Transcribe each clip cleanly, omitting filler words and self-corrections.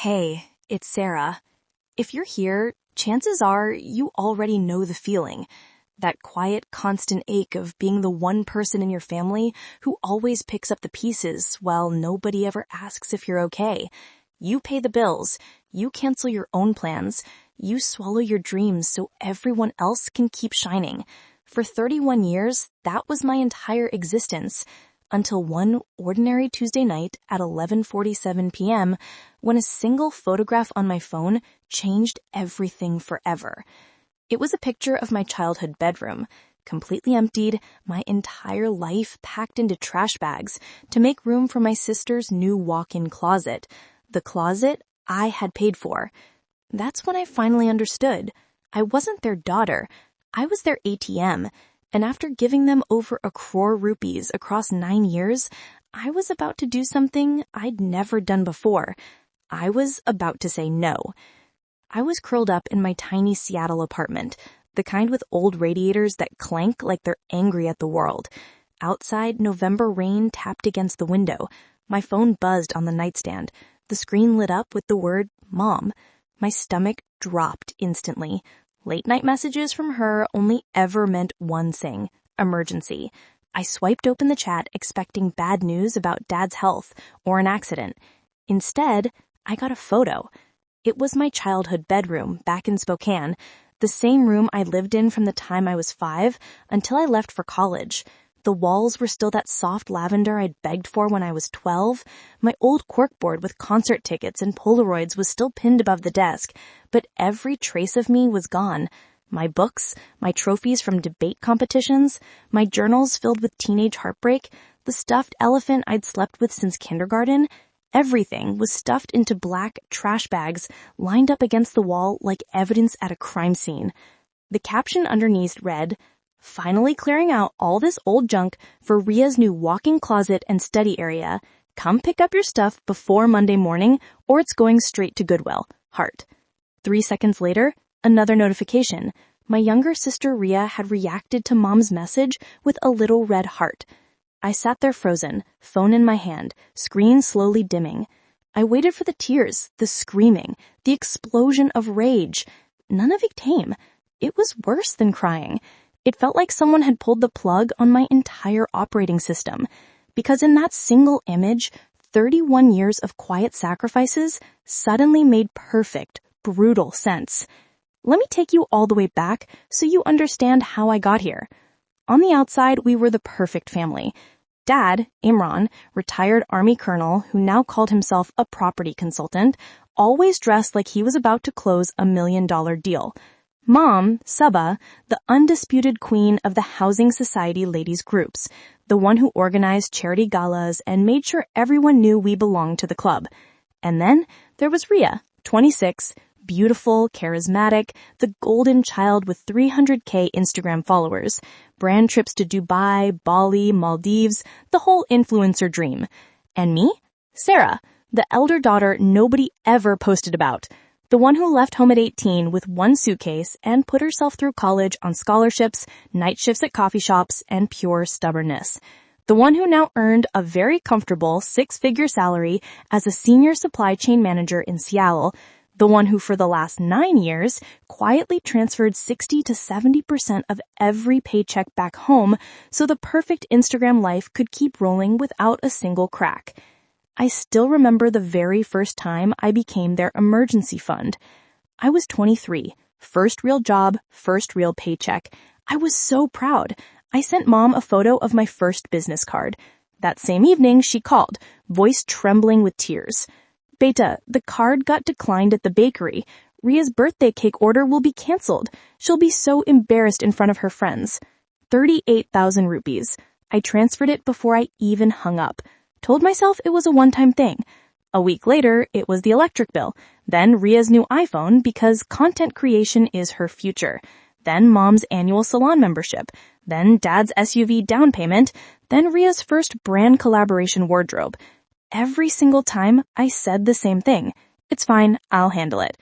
Hey, it's Sara. If you're here, chances are you already know the feeling. That quiet, constant ache of being the one person in your family who always picks up the pieces while nobody ever asks if you're okay. You pay the bills. You cancel your own plans. You swallow your dreams so everyone else can keep shining. For 31 years, that was my entire existence. Until one ordinary Tuesday night at 11:47 p.m. when a single photograph on my phone changed everything forever. It was a picture of my childhood bedroom, completely emptied, my entire life packed into trash bags to make room for my sister's new walk-in closet, the closet I had paid for. That's when I finally understood. I wasn't their daughter. I was their ATM. And after giving them over 1 crore rupees across 9 years, I was about to do something I'd never done before. I was about to say no. I was curled up in my tiny Seattle apartment, the kind with old radiators that clank like they're angry at the world. Outside, November rain tapped against the window. My phone buzzed on the nightstand. The screen lit up with the word Mom. My stomach dropped instantly. Late-night messages from her only ever meant one thing: emergency. I swiped open the chat expecting bad news about Dad's health or an accident. Instead, I got a photo. It was my childhood bedroom back in Spokane, the same room I lived in from the time I was 5 until I left for college. The walls were still that soft lavender I'd begged for when I was 12. My old corkboard with concert tickets and Polaroids was still pinned above the desk, but every trace of me was gone. My books, my trophies from debate competitions, my journals filled with teenage heartbreak, the stuffed elephant I'd slept with since kindergarten, everything was stuffed into black trash bags lined up against the wall like evidence at a crime scene. The caption underneath read, "Finally clearing out all this old junk for Ria's new walk-in closet and study area. Come pick up your stuff before Monday morning or it's going straight to Goodwill. Heart." 3 seconds later, another notification. My younger sister Ria had reacted to Mom's message with a little red heart. I sat there frozen, phone in my hand, screen slowly dimming. I waited for the tears, the screaming, the explosion of rage. None of it came. It was worse than crying. It felt like someone had pulled the plug on my entire operating system. Because in that single image, 31 years of quiet sacrifices suddenly made perfect, brutal sense. Let me take you all the way back so you understand how I got here. On the outside, we were the perfect family. Dad, Imran, retired Army colonel who now called himself a property consultant, always dressed like he was about to close $1 million deal. Mom, Saba, the undisputed queen of the Housing Society ladies groups, the one who organized charity galas and made sure everyone knew we belonged to the club. And then there was Ria, 26, beautiful, charismatic, the golden child with 300K Instagram followers, brand trips to Dubai, Bali, Maldives, the whole influencer dream. And me? Sara, the elder daughter nobody ever posted about. The one who left home at 18 with one suitcase and put herself through college on scholarships, night shifts at coffee shops, and pure stubbornness. The one who now earned a very comfortable 6-figure salary as a senior supply chain manager in Seattle. The one who for the last 9 years quietly transferred 60 to 70% of every paycheck back home so the perfect Instagram life could keep rolling without a single crack. I still remember the very first time I became their emergency fund. I was 23, first real job, first real paycheck. I was so proud. I sent Mom a photo of my first business card. That same evening, she called, voice trembling with tears. "Beta, the card got declined at the bakery. Ria's birthday cake order will be canceled. She'll be so embarrassed in front of her friends." 38,000 rupees. I transferred it before I even hung up. Told myself it was a one-time thing. A week later, it was the electric bill. Then Ria's new iPhone because content creation is her future. Then Mom's annual salon membership. Then Dad's SUV down payment. Then Ria's first brand collaboration wardrobe. Every single time, I said the same thing. "It's fine, I'll handle it."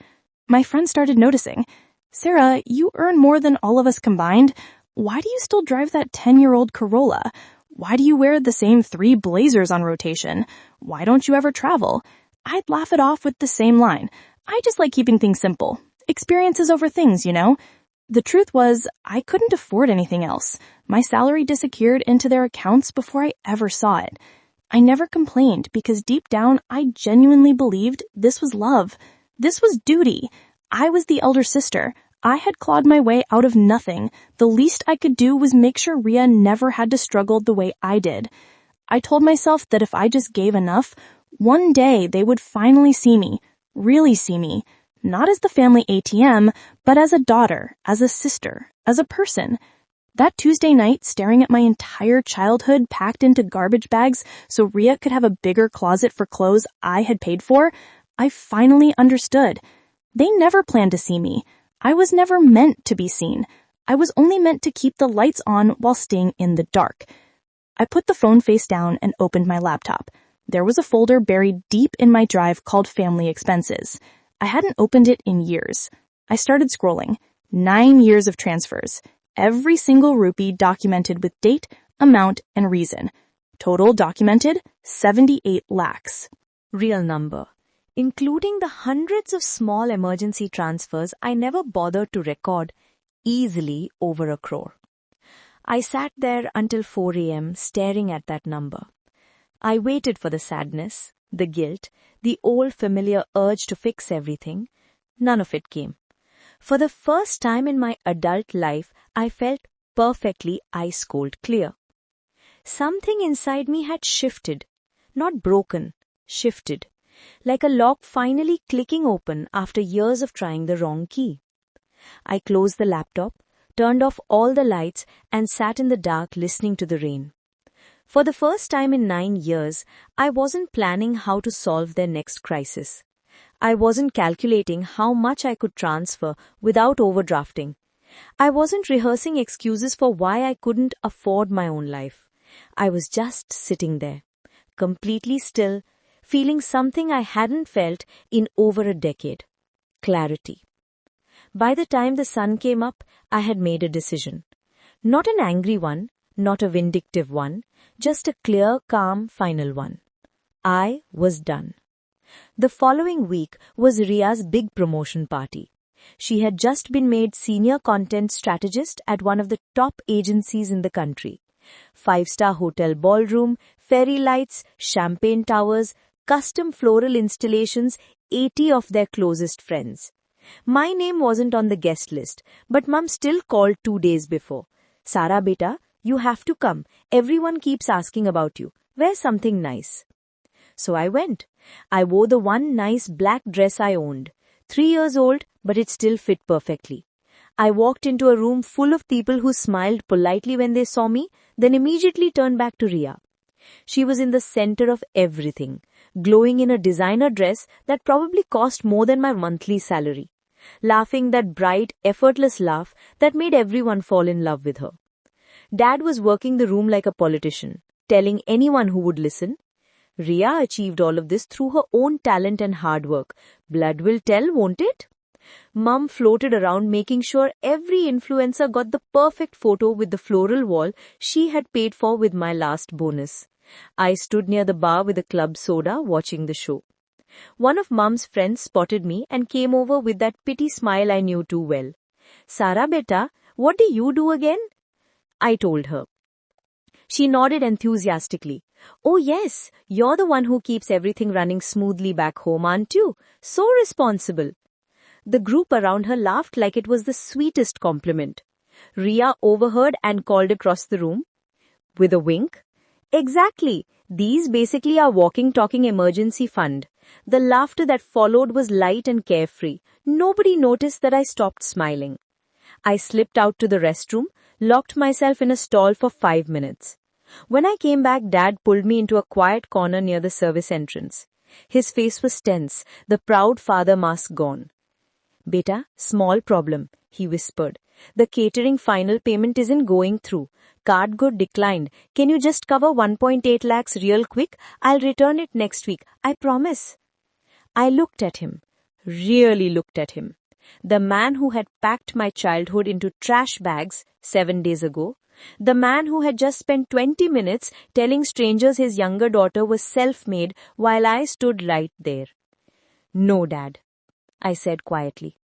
My friends started noticing. "Sara, you earn more than all of us combined. Why do you still drive that 10-year-old Corolla? Why do you wear the same 3 blazers on rotation? Why don't you ever travel?" I'd laugh it off with the same line. I just like keeping things simple. Experiences over things, you know? The truth was, I couldn't afford anything else. My salary disappeared into their accounts before I ever saw it. I never complained because deep down, I genuinely believed this was love. This was duty. I was the elder sister. I had clawed my way out of nothing. The least I could do was make sure Ria never had to struggle the way I did. I told myself that if I just gave enough, one day they would finally see me, really see me, not as the family ATM, but as a daughter, as a sister, as a person. That Tuesday night, staring at my entire childhood packed into garbage bags so Ria could have a bigger closet for clothes I had paid for, I finally understood. They never planned to see me. I was never meant to be seen. I was only meant to keep the lights on while staying in the dark. I put the phone face down and opened my laptop. There was a folder buried deep in my drive called Family Expenses. I hadn't opened it in years. I started scrolling. 9 years of transfers. Every single rupee documented with date, amount, and reason. Total documented, 78 lakhs. Real number. Including the hundreds of small emergency transfers I never bothered to record, easily over 1 crore. I sat there until 4 a.m. staring at that number. I waited for the sadness, the guilt, the old familiar urge to fix everything. None of it came. For the first time in my adult life, I felt perfectly ice-cold clear. Something inside me had shifted. Not broken, shifted. Like a lock finally clicking open after years of trying the wrong key. I closed the laptop, turned off all the lights, and sat in the dark listening to the rain. For the first time in 9 years, I wasn't planning how to solve their next crisis. I wasn't calculating how much I could transfer without overdrafting. I wasn't rehearsing excuses for why I couldn't afford my own life. I was just sitting there, completely still, feeling something I hadn't felt in over a decade. Clarity. By the time the sun came up, I had made a decision. Not an angry one, not a vindictive one, just a clear, calm, final one. I was done. The following week was Ria's big promotion party. She had just been made senior content strategist at one of the top agencies in the country. 5-star hotel ballroom, fairy lights, champagne towers, custom floral installations, 80 of their closest friends. My name wasn't on the guest list, but Mum still called 2 days before. Sara beta, you have to come. Everyone keeps asking about you. Wear something nice. So I went. I wore the one nice black dress I owned. 3 years old, but it still fit perfectly. I walked into a room full of people who smiled politely when they saw me, then immediately turned back to Ria. She was in the center of everything, glowing in a designer dress that probably cost more than my monthly salary, laughing that bright, effortless laugh that made everyone fall in love with her. Dad was working the room like a politician, telling anyone who would listen. Ria achieved all of this through her own talent and hard work. Blood will tell, won't it? Mum floated around making sure every influencer got the perfect photo with the floral wall she had paid for with my last bonus. I stood near the bar with a club soda watching the show. One of Mum's friends spotted me and came over with that pity smile I knew too well. Sara beta, what do you do again? I told her. She nodded enthusiastically. Oh yes, you're the one who keeps everything running smoothly back home, aren't you? So responsible. The group around her laughed like it was the sweetest compliment. Ria overheard and called across the room. With a wink. Exactly. These basically are walking talking emergency fund. The laughter that followed was light and carefree. Nobody noticed that I stopped smiling. I slipped out to the restroom, locked myself in a stall for 5 minutes. When I came back, Dad pulled me into a quiet corner near the service entrance. His face was tense, the proud father mask gone. Beta, small problem, he whispered. The catering final payment isn't going through. Card got declined. Can you just cover 1.8 lakhs real quick? I'll return it next week. I promise. I looked at him. Really looked at him. The man who had packed my childhood into trash bags 7 days ago, The man who had just spent 20 minutes telling strangers his younger daughter was self-made while I stood right there. "No, Dad," I said quietly.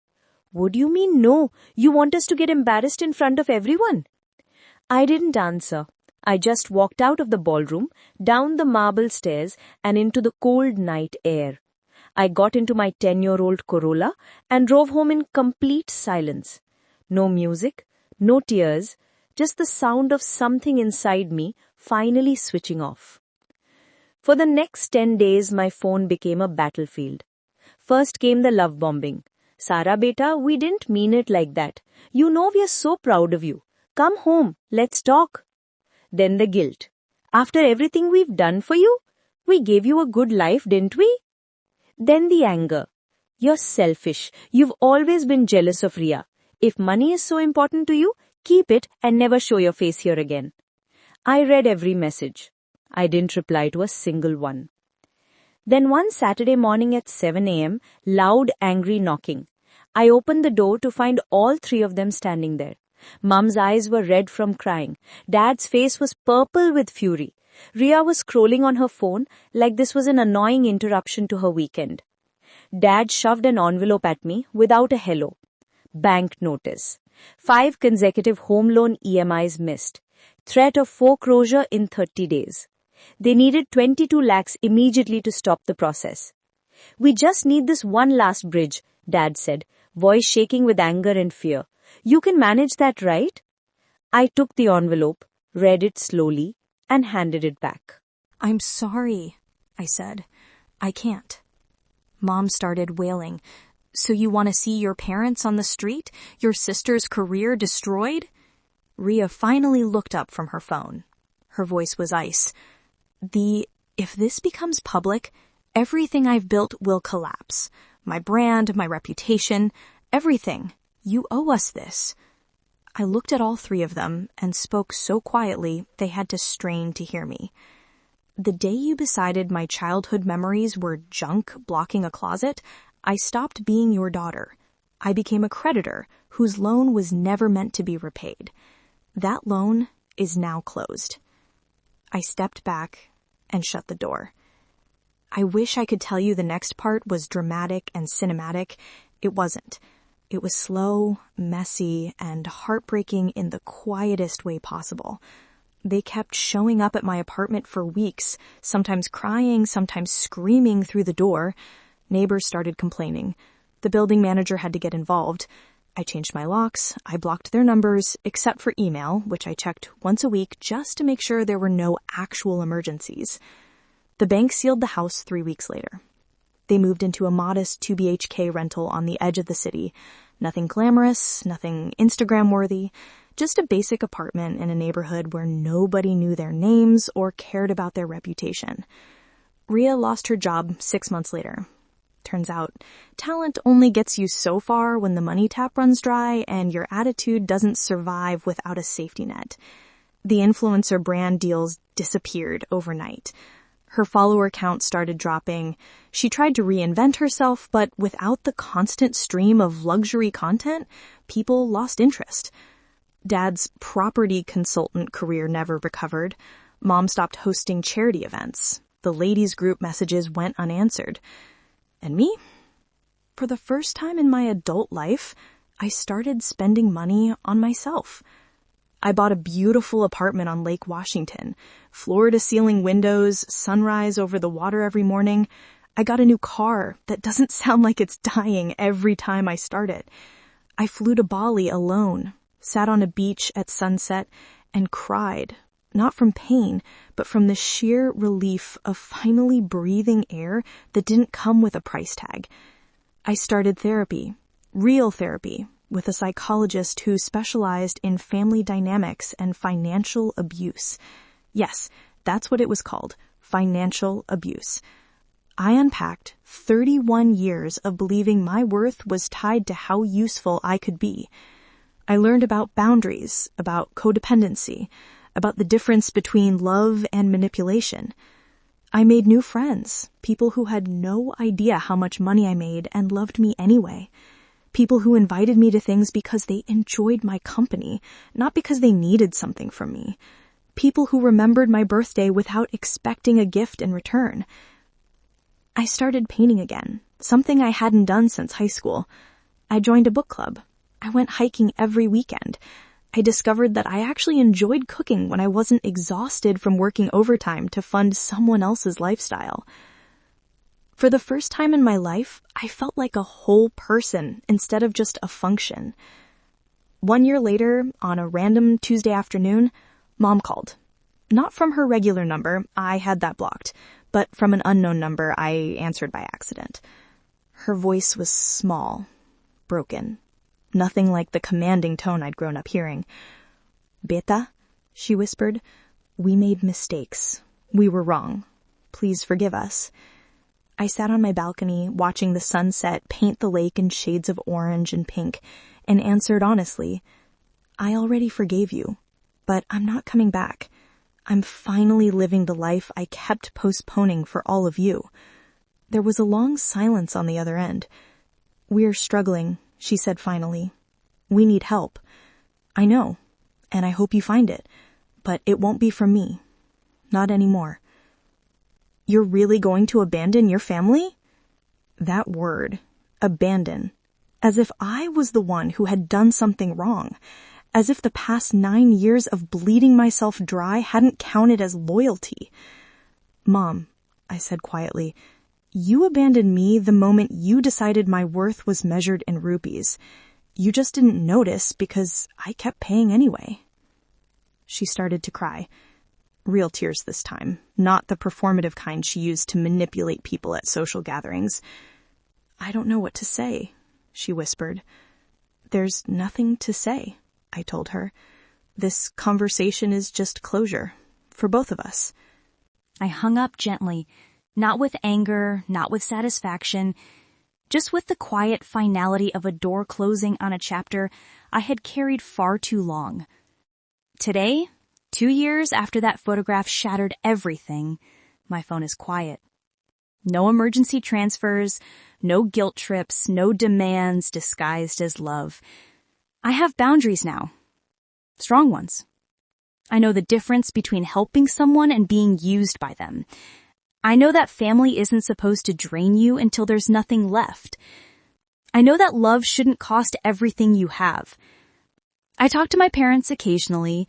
"What do you mean no? You want us to get embarrassed in front of everyone?" I didn't answer. I just walked out of the ballroom, down the marble stairs, and into the cold night air. I got into my 10-year-old Corolla and drove home in complete silence. No music, no tears, just the sound of something inside me finally switching off. For the next 10 days, my phone became a battlefield. First came the love bombing. "Sara beta, we didn't mean it like that. You know we are so proud of you. Come home, let's talk." Then the guilt. "After everything we've done for you, we gave you a good life, didn't we?" Then the anger. "You're selfish. You've always been jealous of Ria. If money is so important to you, keep it and never show your face here again." I read every message. I didn't reply to a single one. Then one Saturday morning at 7 a.m., loud, angry knocking. I opened the door to find all three of them standing there. Mum's eyes were red from crying. Dad's face was purple with fury. Ria was scrolling on her phone like this was an annoying interruption to her weekend. Dad shoved an envelope at me without a hello. Bank notice. 5 consecutive home loan EMIs missed. Threat of foreclosure in 30 days. They needed 22 lakhs immediately to stop the process. "We just need this one last bridge," Dad said, voice shaking with anger and fear. "You can manage that, right?" I took the envelope, read it slowly, and handed it back. "I'm sorry," I said. "I can't." Mom started wailing. "So you want to see your parents on the street? Your sister's career destroyed?" Ria finally looked up from her phone. Her voice was ice. If this becomes public, everything I've built will collapse. My brand, my reputation, everything. You owe us this." I looked at all three of them and spoke so quietly they had to strain to hear me. "The day you decided my childhood memories were junk blocking a closet, I stopped being your daughter. I became a creditor whose loan was never meant to be repaid. That loan is now closed." I stepped back and shut the door. I wish I could tell you the next part was dramatic and cinematic. It wasn't. It was slow, messy, and heartbreaking in the quietest way possible. They kept showing up at my apartment for weeks, sometimes crying, sometimes screaming through the door. Neighbors started complaining. The building manager had to get involved. I changed my locks. I blocked their numbers, except for email, which I checked once a week just to make sure there were no actual emergencies. The bank sealed the house 3 weeks later. They moved into a modest 2 BHK rental on the edge of the city. Nothing glamorous, nothing Instagram-worthy, just a basic apartment in a neighborhood where nobody knew their names or cared about their reputation. Ria lost her job 6 months later. Turns out, talent only gets you so far when the money tap runs dry and your attitude doesn't survive without a safety net. The influencer brand deals disappeared overnight. Her follower count started dropping. She tried to reinvent herself, but without the constant stream of luxury content, people lost interest. Dad's property consultant career never recovered. Mom stopped hosting charity events. The ladies' group messages went unanswered. And me? For the first time in my adult life, I started spending money on myself. I bought a beautiful apartment on Lake Washington, floor-to-ceiling windows, sunrise over the water every morning. I got a new car that doesn't sound like it's dying every time I start it. I flew to Bali alone, sat on a beach at sunset, and cried, not from pain, but from the sheer relief of finally breathing air that didn't come with a price tag. I started therapy, real therapy, with a psychologist who specialized in family dynamics and financial abuse. Yes, that's what it was called, financial abuse. I unpacked 31 years of believing my worth was tied to how useful I could be. I learned about boundaries, about codependency, about the difference between love and manipulation. I made new friends, people who had no idea how much money I made and loved me anyway. People who invited me to things because they enjoyed my company, not because they needed something from me. People who remembered my birthday without expecting a gift in return. I started painting again, something I hadn't done since high school. I joined a book club. I went hiking every weekend. I discovered that I actually enjoyed cooking when I wasn't exhausted from working overtime to fund someone else's lifestyle. For the first time in my life, I felt like a whole person instead of just a function. 1 year later, on a random Tuesday afternoon, Mom called. Not from her regular number, I had that blocked, but from an unknown number I answered by accident. Her voice was small, broken. Nothing like the commanding tone I'd grown up hearing. "Beta," she whispered, "we made mistakes. We were wrong. Please forgive us." I sat on my balcony, watching the sunset paint the lake in shades of orange and pink, and answered honestly, "I already forgave you, but I'm not coming back. I'm finally living the life I kept postponing for all of you." There was a long silence on the other end. "We're struggling," she said finally. "We need help. I know, and I hope you find it, but it won't be from me. Not anymore." "You're really going to abandon your family?" That word, abandon, as if I was the one who had done something wrong, as if the past 9 years of bleeding myself dry hadn't counted as loyalty. "Mom," I said quietly, "you abandoned me the moment you decided my worth was measured in rupees. You just didn't notice because I kept paying anyway." She started to cry. Real tears this time, not the performative kind she used to manipulate people at social gatherings. "I don't know what to say," she whispered. "There's nothing to say," I told her. "This conversation is just closure, for both of us." I hung up gently, not with anger, not with satisfaction, just with the quiet finality of a door closing on a chapter I had carried far too long. Today, 2 years after that photograph shattered everything, my phone is quiet. No emergency transfers, no guilt trips, no demands disguised as love. I have boundaries now. Strong ones. I know the difference between helping someone and being used by them. I know that family isn't supposed to drain you until there's nothing left. I know that love shouldn't cost everything you have. I talk to my parents occasionally,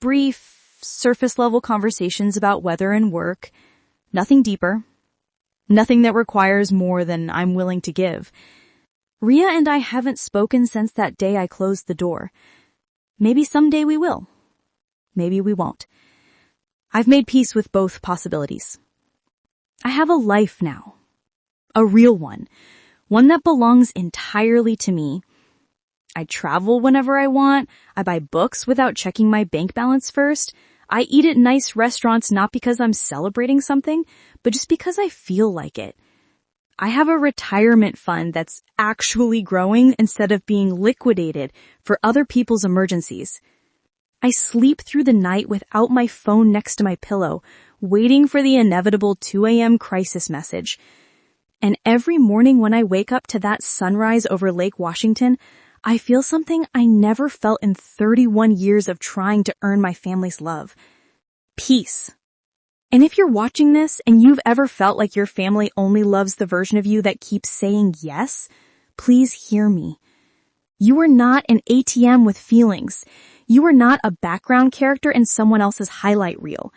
brief, surface-level conversations about weather and work, nothing deeper, nothing that requires more than I'm willing to give. Ria and I haven't spoken since that day I closed the door. Maybe someday we will. Maybe we won't. I've made peace with both possibilities. I have a life now. A real one. One that belongs entirely to me. I travel whenever I want. I buy books without checking my bank balance first. I eat at nice restaurants not because I'm celebrating something, but just because I feel like it. I have a retirement fund that's actually growing instead of being liquidated for other people's emergencies. I sleep through the night without my phone next to my pillow, waiting for the inevitable 2 a.m. crisis message. And every morning when I wake up to that sunrise over Lake Washington, I feel something I never felt in 31 years of trying to earn my family's love. Peace. And if you're watching this and you've ever felt like your family only loves the version of you that keeps saying yes, please hear me. You are not an ATM with feelings. You are not a background character in someone else's highlight reel.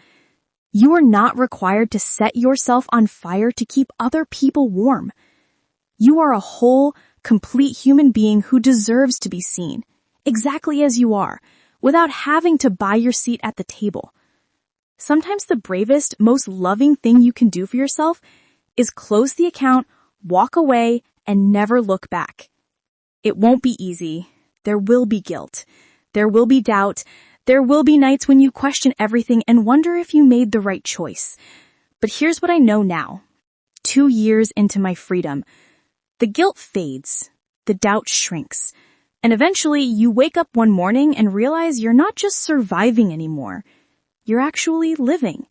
You are not required to set yourself on fire to keep other people warm. You are a whole, complete human being who deserves to be seen, exactly as you are, without having to buy your seat at the table. Sometimes the bravest, most loving thing you can do for yourself is close the account, walk away, and never look back. It won't be easy. There will be guilt. There will be doubt. There will be nights when you question everything and wonder if you made the right choice. But here's what I know now. 2 years into my freedom, the guilt fades, the doubt shrinks, and eventually you wake up one morning and realize you're not just surviving anymore. You're actually living.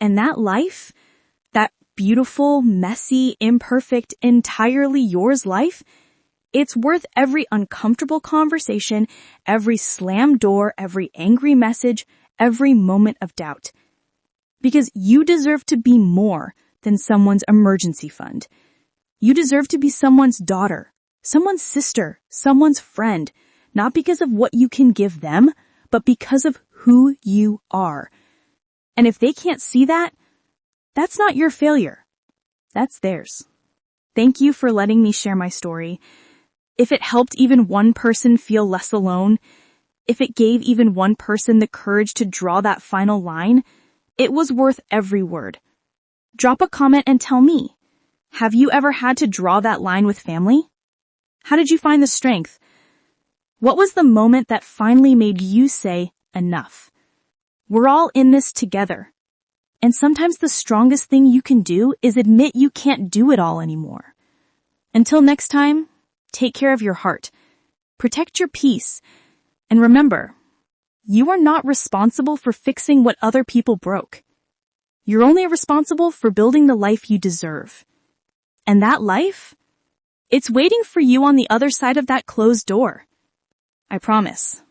And that life, that beautiful, messy, imperfect, entirely yours life, It's worth every uncomfortable conversation, every slammed door, every angry message, every moment of doubt. Because you deserve to be more than someone's emergency fund. You deserve to be someone's daughter, someone's sister, someone's friend, not because of what you can give them, but because of who you are. And if they can't see that, that's not your failure. That's theirs. Thank you for letting me share my story. If it helped even one person feel less alone, if it gave even one person the courage to draw that final line, it was worth every word. Drop a comment and tell me, have you ever had to draw that line with family? How did you find the strength? What was the moment that finally made you say, enough? We're all in this together. And sometimes the strongest thing you can do is admit you can't do it all anymore. Until next time, take care of your heart. Protect your peace. And remember, you are not responsible for fixing what other people broke. You're only responsible for building the life you deserve. And that life, it's waiting for you on the other side of that closed door. I promise.